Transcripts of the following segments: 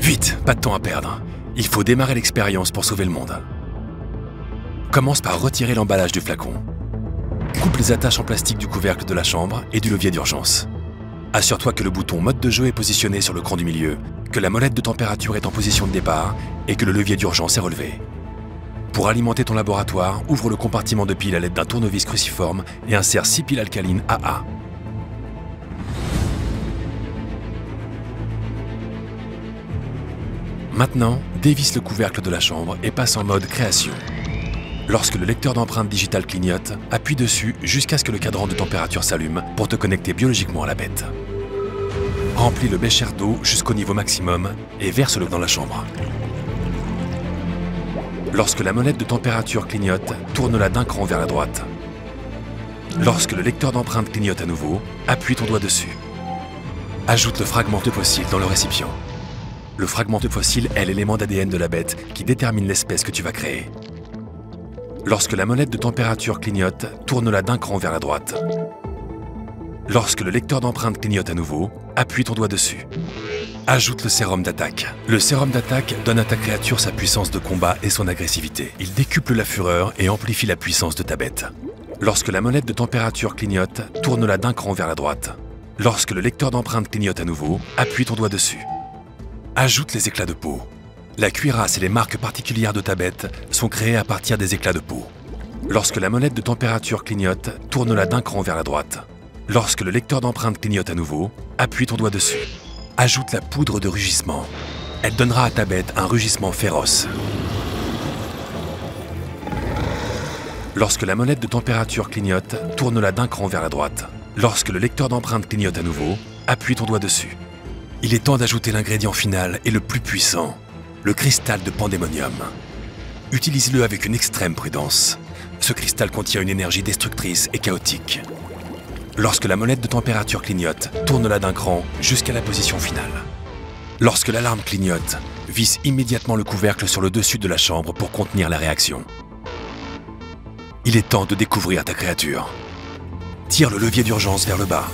Vite, pas de temps à perdre. Il faut démarrer l'expérience pour sauver le monde. Commence par retirer l'emballage du flacon. Coupe les attaches en plastique du couvercle de la chambre et du levier d'urgence. Assure-toi que le bouton mode de jeu est positionné sur le cran du milieu, que la molette de température est en position de départ et que le levier d'urgence est relevé. Pour alimenter ton laboratoire, ouvre le compartiment de pile à l'aide d'un tournevis cruciforme et insère 6 piles alcalines AA. Maintenant, dévisse le couvercle de la chambre et passe en mode création. Lorsque le lecteur d'empreintes digitales clignote, appuie dessus jusqu'à ce que le cadran de température s'allume pour te connecter biologiquement à la bête. Remplis le bécher d'eau jusqu'au niveau maximum et verse-le dans la chambre. Lorsque la molette de température clignote, tourne-la d'un cran vers la droite. Lorsque le lecteur d'empreintes clignote à nouveau, appuie ton doigt dessus. Ajoute le fragment de fossile dans le récipient. Le fragment de fossile est l'élément d'ADN de la bête qui détermine l'espèce que tu vas créer. Lorsque la molette de température clignote, tourne-la d'un cran vers la droite. Lorsque le lecteur d'empreintes clignote à nouveau, appuie ton doigt dessus. Ajoute le sérum d'attaque. Le sérum d'attaque donne à ta créature sa puissance de combat et son agressivité. Il décuple la fureur et amplifie la puissance de ta bête. Lorsque la molette de température clignote, tourne-la d'un cran vers la droite. Lorsque le lecteur d'empreintes clignote à nouveau, appuie ton doigt dessus. Ajoute les éclats de peau. La cuirasse et les marques particulières de ta bête sont créées à partir des éclats de peau. Lorsque la molette de température clignote, tourne-la d'un cran vers la droite. Lorsque le lecteur d'empreintes clignote à nouveau, appuie ton doigt dessus. Ajoute la poudre de rugissement. Elle donnera à ta bête un rugissement féroce. Lorsque la molette de température clignote, tourne-la d'un cran vers la droite. Lorsque le lecteur d'empreintes clignote à nouveau, appuie ton doigt dessus. Il est temps d'ajouter l'ingrédient final et le plus puissant, le cristal de pandémonium. Utilise-le avec une extrême prudence. Ce cristal contient une énergie destructrice et chaotique. Lorsque la molette de température clignote, tourne-la d'un cran jusqu'à la position finale. Lorsque l'alarme clignote, visse immédiatement le couvercle sur le dessus de la chambre pour contenir la réaction. Il est temps de découvrir ta créature. Tire le levier d'urgence vers le bas.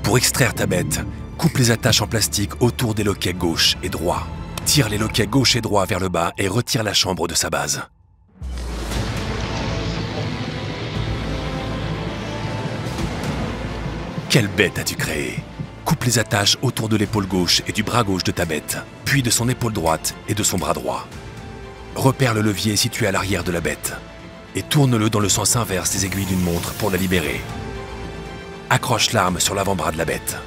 Pour extraire ta bête, coupe les attaches en plastique autour des loquets gauche et droit. Tire les loquets gauche et droit vers le bas et retire la chambre de sa base. Quelle bête as-tu créée? Coupe les attaches autour de l'épaule gauche et du bras gauche de ta bête, puis de son épaule droite et de son bras droit. Repère le levier situé à l'arrière de la bête et tourne-le dans le sens inverse des aiguilles d'une montre pour la libérer. Accroche l'arme sur l'avant-bras de la bête.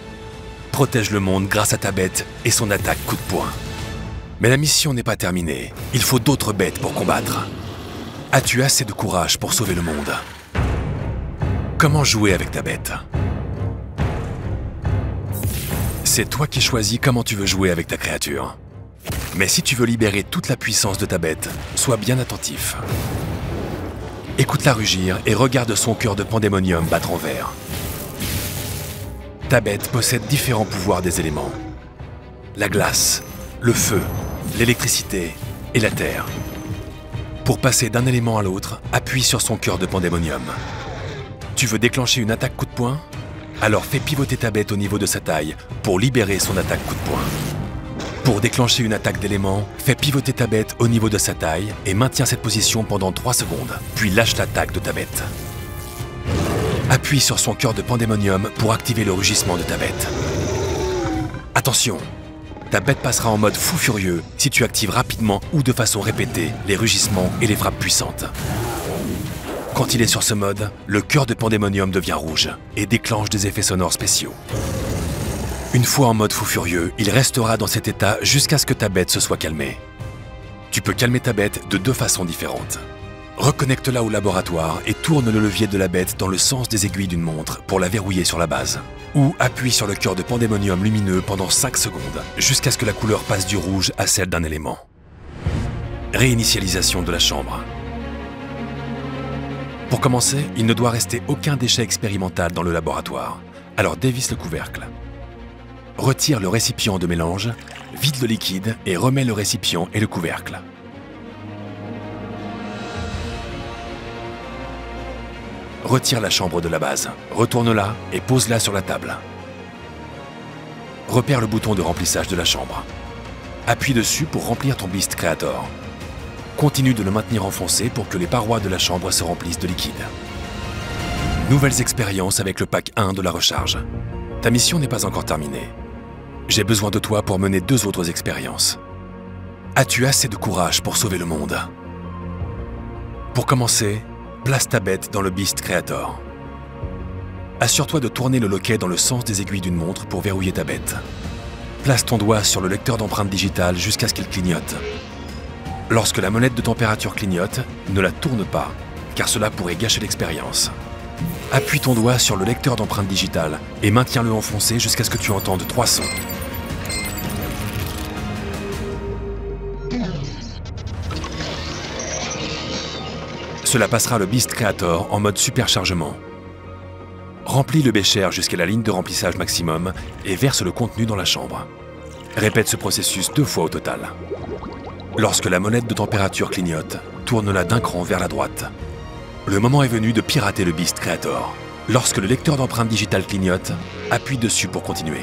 Protège le monde grâce à ta bête et son attaque coup de poing. Mais la mission n'est pas terminée. Il faut d'autres bêtes pour combattre. As-tu assez de courage pour sauver le monde? Comment jouer avec ta bête? C'est toi qui choisis comment tu veux jouer avec ta créature. Mais si tu veux libérer toute la puissance de ta bête, sois bien attentif. Écoute-la rugir et regarde son cœur de pandémonium battre en vert. Ta bête possède différents pouvoirs des éléments. La glace, le feu, l'électricité et la terre. Pour passer d'un élément à l'autre, appuie sur son cœur de pandémonium. Tu veux déclencher une attaque coup de poing? Alors fais pivoter ta bête au niveau de sa taille pour libérer son attaque coup de poing. Pour déclencher une attaque d'élément, fais pivoter ta bête au niveau de sa taille et maintiens cette position pendant 3 secondes, puis lâche l'attaque de ta bête. Appuie sur son cœur de pandémonium pour activer le rugissement de ta bête. Attention, ta bête passera en mode fou furieux si tu actives rapidement ou de façon répétée les rugissements et les frappes puissantes. Quand il est sur ce mode, le cœur de pandémonium devient rouge et déclenche des effets sonores spéciaux. Une fois en mode fou furieux, il restera dans cet état jusqu'à ce que ta bête se soit calmée. Tu peux calmer ta bête de 2 façons différentes. Reconnecte-la au laboratoire et tourne le levier de la bête dans le sens des aiguilles d'une montre pour la verrouiller sur la base. Ou appuie sur le cœur de pandémonium lumineux pendant 5 secondes, jusqu'à ce que la couleur passe du rouge à celle d'un élément. Réinitialisation de la chambre. Pour commencer, il ne doit rester aucun déchet expérimental dans le laboratoire. Alors dévisse le couvercle. Retire le récipient de mélange, vide le liquide et remets le récipient et le couvercle. Retire la chambre de la base, retourne-la et pose-la sur la table. Repère le bouton de remplissage de la chambre. Appuie dessus pour remplir ton Beast Creator. Continue de le maintenir enfoncé pour que les parois de la chambre se remplissent de liquide. Nouvelles expériences avec le pack 1 de la recharge. Ta mission n'est pas encore terminée. J'ai besoin de toi pour mener 2 autres expériences. As-tu assez de courage pour sauver le monde? Pour commencer, place ta bête dans le Beast Creator. Assure-toi de tourner le loquet dans le sens des aiguilles d'une montre pour verrouiller ta bête. Place ton doigt sur le lecteur d'empreintes digitales jusqu'à ce qu'il clignote. Lorsque la molette de température clignote, ne la tourne pas, car cela pourrait gâcher l'expérience. Appuie ton doigt sur le lecteur d'empreintes digitales et maintiens-le enfoncé jusqu'à ce que tu entendes 3 sons. Cela passera le Beast Creator en mode superchargement. Remplis le bécher jusqu'à la ligne de remplissage maximum et verse le contenu dans la chambre. Répète ce processus 2 fois au total. Lorsque la molette de température clignote, tourne-la d'un cran vers la droite. Le moment est venu de pirater le Beast Creator. Lorsque le lecteur d'empreintes digitales clignote, appuie dessus pour continuer.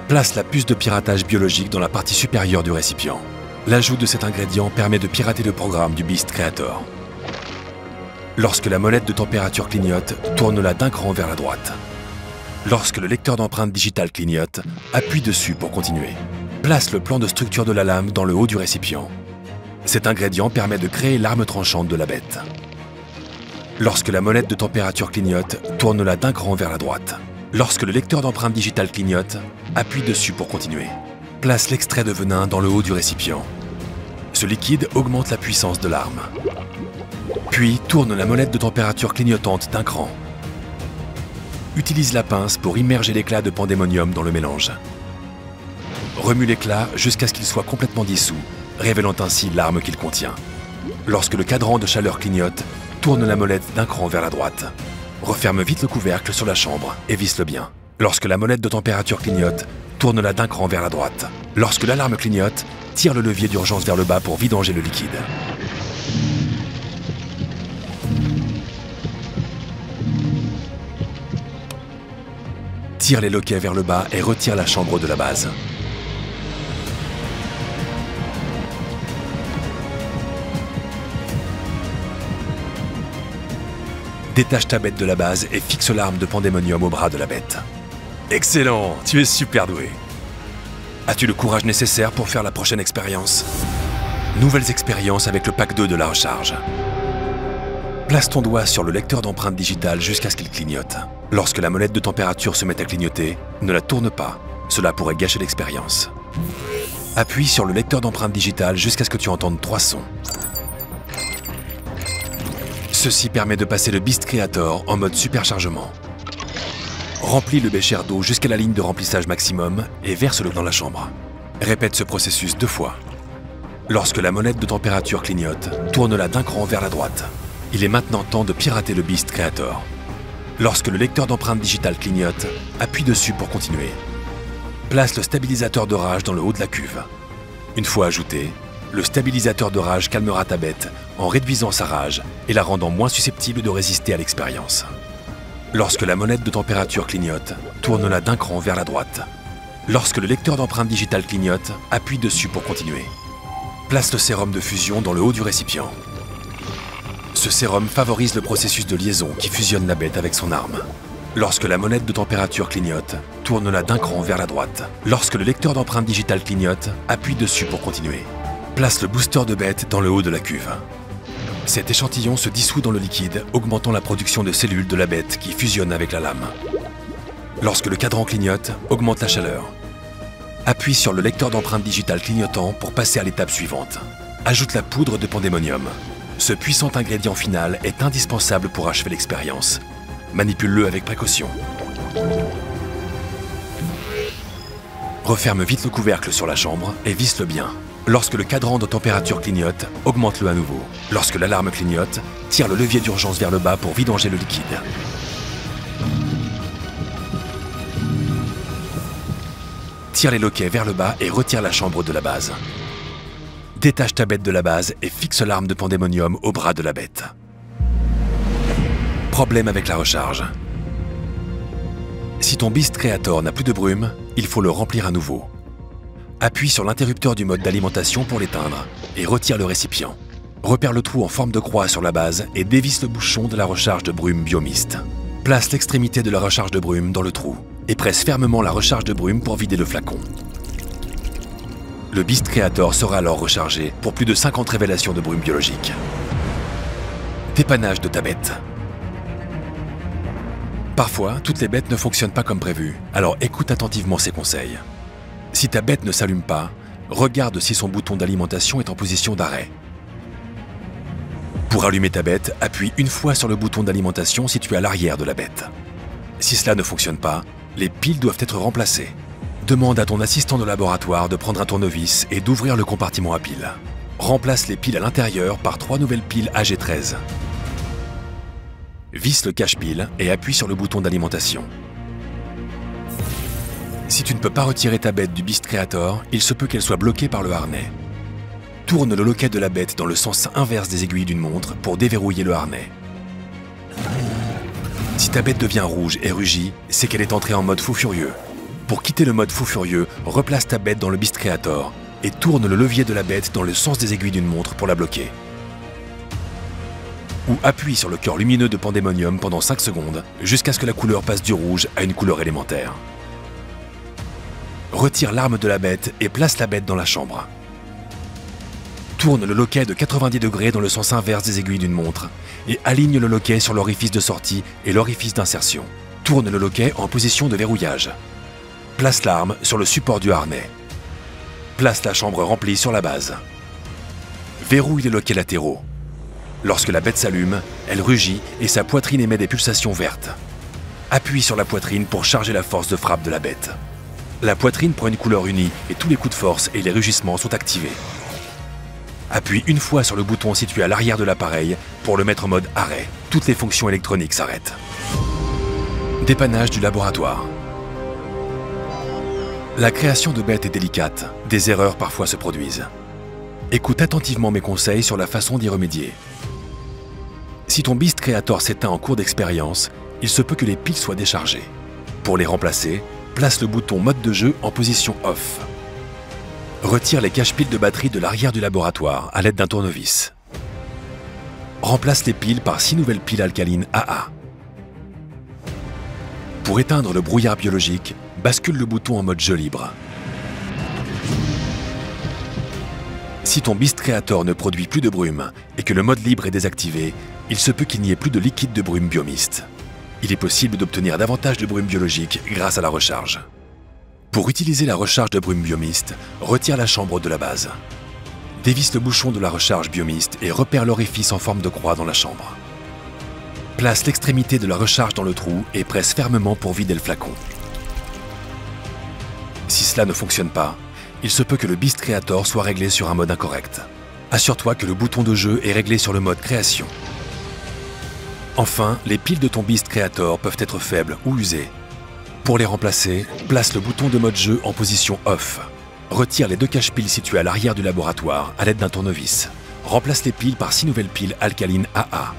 Place la puce de piratage biologique dans la partie supérieure du récipient. L'ajout de cet ingrédient permet de pirater le programme du Beast Creator. Lorsque la molette de température clignote, tourne-la d'un cran vers la droite. Lorsque le lecteur d'empreintes digitales clignote, appuie dessus pour continuer. Place le plan de structure de la lame dans le haut du récipient. Cet ingrédient permet de créer l'arme tranchante de la bête. Lorsque la molette de température clignote, tourne-la d'un cran vers la droite. Lorsque le lecteur d'empreintes digitales clignote, appuie dessus pour continuer. Place l'extrait de venin dans le haut du récipient. Ce liquide augmente la puissance de l'arme. Puis tourne la molette de température clignotante d'un cran. Utilise la pince pour immerger l'éclat de pandémonium dans le mélange. Remue l'éclat jusqu'à ce qu'il soit complètement dissous, révélant ainsi l'arme qu'il contient. Lorsque le cadran de chaleur clignote, tourne la molette d'un cran vers la droite. Referme vite le couvercle sur la chambre et visse-le bien. Lorsque la molette de température clignote, tourne-la d'un cran vers la droite. Lorsque l'alarme clignote, tire le levier d'urgence vers le bas pour vidanger le liquide. Tire les loquets vers le bas et retire la chambre de la base. Détache ta bête de la base et fixe l'arme de pandémonium au bras de la bête. Excellent, tu es super doué. As-tu le courage nécessaire pour faire la prochaine expérience? Nouvelles expériences avec le pack 2 de la recharge. Place ton doigt sur le lecteur d'empreintes digitales jusqu'à ce qu'il clignote. Lorsque la molette de température se met à clignoter, ne la tourne pas, cela pourrait gâcher l'expérience. Appuie sur le lecteur d'empreintes digitales jusqu'à ce que tu entendes 3 sons. Ceci permet de passer le Beast Creator en mode superchargement. Remplis le bécher d'eau jusqu'à la ligne de remplissage maximum et verse-le dans la chambre. Répète ce processus 2 fois. Lorsque la molette de température clignote, tourne-la d'un cran vers la droite. Il est maintenant temps de pirater le Beast Creator. Lorsque le lecteur d'empreintes digitales clignote, appuie dessus pour continuer. Place le stabilisateur de rage dans le haut de la cuve. Une fois ajouté, le stabilisateur de rage calmera ta bête en réduisant sa rage et la rendant moins susceptible de résister à l'expérience. Lorsque la molette de température clignote, tourne-la d'un cran vers la droite. Lorsque le lecteur d'empreintes digitales clignote, appuie dessus pour continuer. Place le sérum de fusion dans le haut du récipient. Ce sérum favorise le processus de liaison qui fusionne la bête avec son arme. Lorsque la molette de température clignote, tourne-la d'un cran vers la droite. Lorsque le lecteur d'empreintes digitales clignote, appuie dessus pour continuer. Place le booster de bête dans le haut de la cuve. Cet échantillon se dissout dans le liquide, augmentant la production de cellules de la bête qui fusionnent avec la lame. Lorsque le cadran clignote, augmente la chaleur. Appuie sur le lecteur d'empreintes digitales clignotant pour passer à l'étape suivante. Ajoute la poudre de pandémonium. Ce puissant ingrédient final est indispensable pour achever l'expérience. Manipule-le avec précaution. Referme vite le couvercle sur la chambre et visse-le bien. Lorsque le cadran de température clignote, augmente-le à nouveau. Lorsque l'alarme clignote, tire le levier d'urgence vers le bas pour vidanger le liquide. Tire les loquets vers le bas et retire la chambre de la base. Détache ta bête de la base et fixe l'arme de pandémonium au bras de la bête. Problème avec la recharge. Si ton Beast Creator n'a plus de brume, il faut le remplir à nouveau. Appuie sur l'interrupteur du mode d'alimentation pour l'éteindre et retire le récipient. Repère le trou en forme de croix sur la base et dévisse le bouchon de la recharge de brume Biomist. Place l'extrémité de la recharge de brume dans le trou et presse fermement la recharge de brume pour vider le flacon. Le Beast Creator sera alors rechargé pour plus de 50 révélations de brume biologique. Dépannage de ta bête. Parfois, toutes les bêtes ne fonctionnent pas comme prévu, alors écoute attentivement ces conseils. Si ta bête ne s'allume pas, regarde si son bouton d'alimentation est en position d'arrêt. Pour allumer ta bête, appuie une fois sur le bouton d'alimentation situé à l'arrière de la bête. Si cela ne fonctionne pas, les piles doivent être remplacées. Demande à ton assistant de laboratoire de prendre un tournevis et d'ouvrir le compartiment à piles. Remplace les piles à l'intérieur par 3 nouvelles piles AG13. Visse le cache-pile et appuie sur le bouton d'alimentation. Si tu ne peux pas retirer ta bête du Beast Creator, il se peut qu'elle soit bloquée par le harnais. Tourne le loquet de la bête dans le sens inverse des aiguilles d'une montre pour déverrouiller le harnais. Si ta bête devient rouge et rugit, c'est qu'elle est entrée en mode fou furieux. Pour quitter le mode fou furieux, replace ta bête dans le Beast Creator et tourne le levier de la bête dans le sens des aiguilles d'une montre pour la bloquer. Ou appuie sur le cœur lumineux de Pandemonium pendant 5 secondes jusqu'à ce que la couleur passe du rouge à une couleur élémentaire. Retire l'arme de la bête et place la bête dans la chambre. Tourne le loquet de 90 degrés dans le sens inverse des aiguilles d'une montre et aligne le loquet sur l'orifice de sortie et l'orifice d'insertion. Tourne le loquet en position de verrouillage. Place l'arme sur le support du harnais. Place la chambre remplie sur la base. Verrouille les loquets latéraux. Lorsque la bête s'allume, elle rugit et sa poitrine émet des pulsations vertes. Appuie sur la poitrine pour charger la force de frappe de la bête. La poitrine prend une couleur unie et tous les coups de force et les rugissements sont activés. Appuie une fois sur le bouton situé à l'arrière de l'appareil pour le mettre en mode arrêt. Toutes les fonctions électroniques s'arrêtent. Dépannage du laboratoire. La création de bêtes est délicate, des erreurs parfois se produisent. Écoute attentivement mes conseils sur la façon d'y remédier. Si ton Beast Creator s'éteint en cours d'expérience, il se peut que les piles soient déchargées. Pour les remplacer, place le bouton mode de jeu en position off. Retire les cache-piles de batterie de l'arrière du laboratoire à l'aide d'un tournevis. Remplace les piles par 6 nouvelles piles alcalines AA. Pour éteindre le brouillard biologique, bascule le bouton en mode jeu libre. Si ton Beast Creator ne produit plus de brume et que le mode libre est désactivé, il se peut qu'il n'y ait plus de liquide de brume Biomist. Il est possible d'obtenir davantage de brume biologique grâce à la recharge. Pour utiliser la recharge de brume Biomist, retire la chambre de la base. Dévisse le bouchon de la recharge Biomist et repère l'orifice en forme de croix dans la chambre. Place l'extrémité de la recharge dans le trou et presse fermement pour vider le flacon. Si cela ne fonctionne pas, il se peut que le Beast Creator soit réglé sur un mode incorrect. Assure-toi que le bouton de jeu est réglé sur le mode création. Enfin, les piles de ton Beast Creator peuvent être faibles ou usées. Pour les remplacer, place le bouton de mode jeu en position off. Retire les 2 cache-piles situés à l'arrière du laboratoire à l'aide d'un tournevis. Remplace les piles par 6 nouvelles piles alcalines AA.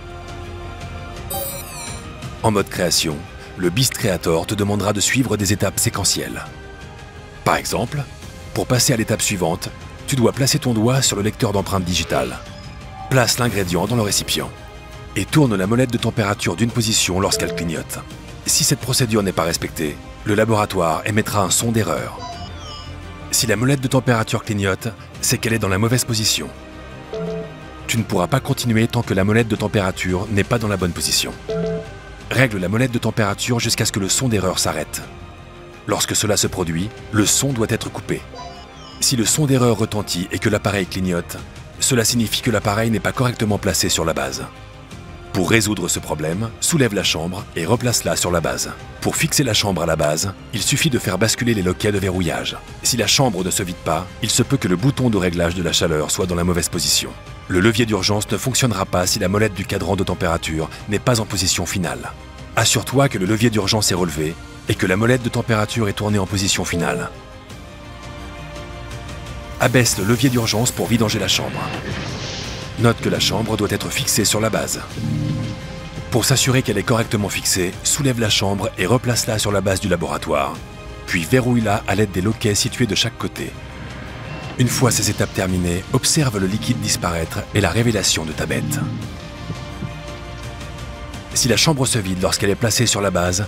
En mode création, le Beast Creator te demandera de suivre des étapes séquentielles. Par exemple, pour passer à l'étape suivante, tu dois placer ton doigt sur le lecteur d'empreintes digitales. Place l'ingrédient dans le récipient et tourne la molette de température d'une position lorsqu'elle clignote. Si cette procédure n'est pas respectée, le laboratoire émettra un son d'erreur. Si la molette de température clignote, c'est qu'elle est dans la mauvaise position. Tu ne pourras pas continuer tant que la molette de température n'est pas dans la bonne position. Règle la molette de température jusqu'à ce que le son d'erreur s'arrête. Lorsque cela se produit, le son doit être coupé. Si le son d'erreur retentit et que l'appareil clignote, cela signifie que l'appareil n'est pas correctement placé sur la base. Pour résoudre ce problème, soulève la chambre et replace-la sur la base. Pour fixer la chambre à la base, il suffit de faire basculer les loquets de verrouillage. Si la chambre ne se vide pas, il se peut que le bouton de réglage de la chaleur soit dans la mauvaise position. Le levier d'urgence ne fonctionnera pas si la molette du cadran de température n'est pas en position finale. Assure-toi que le levier d'urgence est relevé et que la molette de température est tournée en position finale. Abaisse le levier d'urgence pour vidanger la chambre. Note que la chambre doit être fixée sur la base. Pour s'assurer qu'elle est correctement fixée, soulève la chambre et replace-la sur la base du laboratoire, puis verrouille-la à l'aide des loquets situés de chaque côté. Une fois ces étapes terminées, observe le liquide disparaître et la révélation de ta bête. Si la chambre se vide lorsqu'elle est placée sur la base,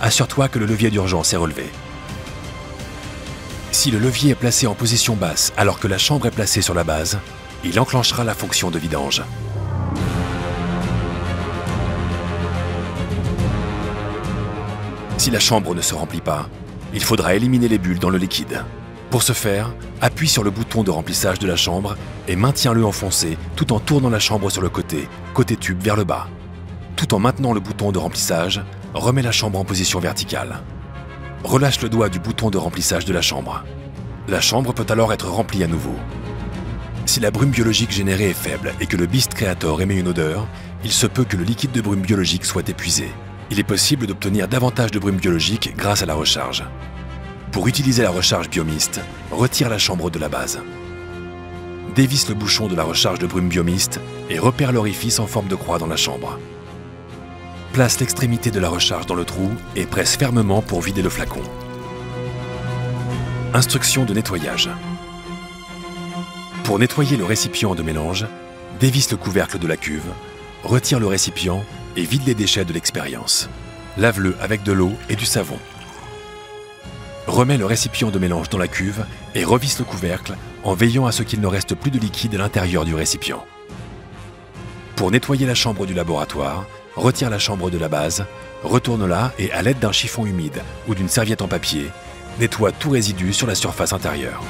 assure-toi que le levier d'urgence est relevé. Si le levier est placé en position basse alors que la chambre est placée sur la base, il enclenchera la fonction de vidange. Si la chambre ne se remplit pas, il faudra éliminer les bulles dans le liquide. Pour ce faire, appuie sur le bouton de remplissage de la chambre et maintiens-le enfoncé tout en tournant la chambre sur le côté tube vers le bas. Tout en maintenant le bouton de remplissage, remets la chambre en position verticale. Relâche le doigt du bouton de remplissage de la chambre. La chambre peut alors être remplie à nouveau. Si la brume biologique générée est faible et que le Beast Creator émet une odeur, il se peut que le liquide de brume biologique soit épuisé. Il est possible d'obtenir davantage de brume biologique grâce à la recharge. Pour utiliser la recharge Biomist, retire la chambre de la base. Dévisse le bouchon de la recharge de brume Biomist et repère l'orifice en forme de croix dans la chambre. Place l'extrémité de la recharge dans le trou et presse fermement pour vider le flacon. Instruction de nettoyage. Pour nettoyer le récipient de mélange, dévisse le couvercle de la cuve, retire le récipient et vide les déchets de l'expérience. Lave-le avec de l'eau et du savon. Remets le récipient de mélange dans la cuve et revisse le couvercle en veillant à ce qu'il ne reste plus de liquide à l'intérieur du récipient. Pour nettoyer la chambre du laboratoire, retire la chambre de la base, retourne-la et à l'aide d'un chiffon humide ou d'une serviette en papier, nettoie tout résidu sur la surface intérieure.